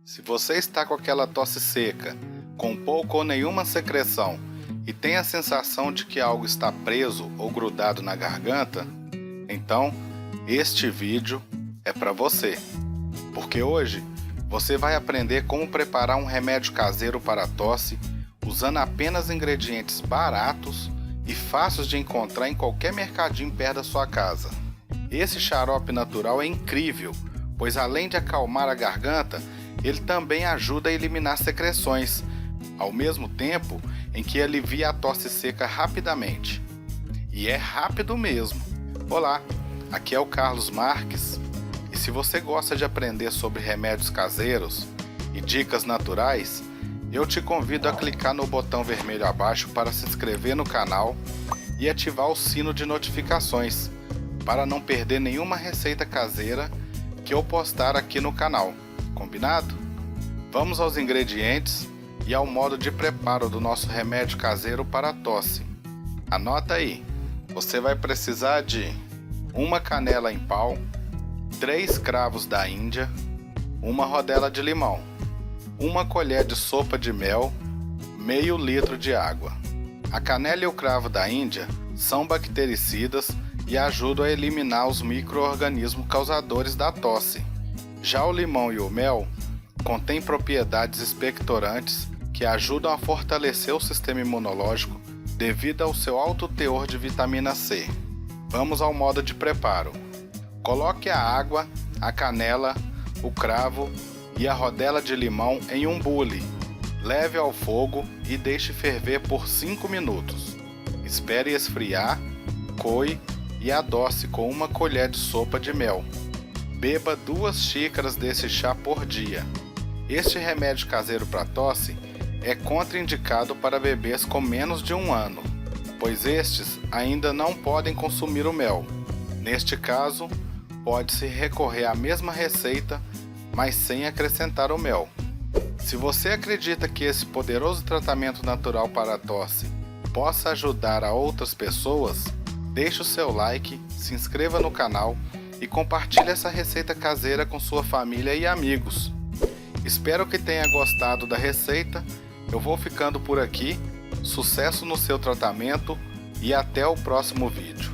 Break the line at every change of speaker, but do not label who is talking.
Se você está com aquela tosse seca, com pouca ou nenhuma secreção e tem a sensação de que algo está preso ou grudado na garganta, então este vídeo é para você. Porque hoje você vai aprender como preparar um remédio caseiro para a tosse usando apenas ingredientes baratos e fáceis de encontrar em qualquer mercadinho perto da sua casa. Esse xarope natural é incrível, pois além de acalmar a garganta, ele também ajuda a eliminar secreções, ao mesmo tempo em que alivia a tosse seca rapidamente. E é rápido mesmo. Olá, aqui é o Carlos Marques, e se você gosta de aprender sobre remédios caseiros e dicas naturais, eu te convido a clicar no botão vermelho abaixo para se inscrever no canal e ativar o sino de notificações, para não perder nenhuma receita caseira que eu postar aqui no canal. Combinado? Vamos aos ingredientes e ao modo de preparo do nosso remédio caseiro para a tosse. Anota aí, você vai precisar de uma canela em pau, 3 cravos da Índia, uma rodela de limão, uma colher de sopa de mel, meio litro de água. A canela e o cravo da Índia são bactericidas e ajudam a eliminar os micro-organismos causadores da tosse. Já o limão e o mel contêm propriedades expectorantes que ajudam a fortalecer o sistema imunológico devido ao seu alto teor de vitamina C. Vamos ao modo de preparo. Coloque a água, a canela, o cravo e a rodela de limão em um bule. Leve ao fogo e deixe ferver por 5 minutos. Espere esfriar, coe e adoce com uma colher de sopa de mel. Beba 2 xícaras desse chá por dia. Este remédio caseiro para tosse é contraindicado para bebês com menos de 1 ano, pois estes ainda não podem consumir o mel. Neste caso, pode-se recorrer à mesma receita, mas sem acrescentar o mel. Se você acredita que esse poderoso tratamento natural para a tosse possa ajudar a outras pessoas, deixe o seu like, se inscreva no canal e compartilhe essa receita caseira com sua família e amigos. Espero que tenha gostado da receita. Eu vou ficando por aqui. Sucesso no seu tratamento e até o próximo vídeo.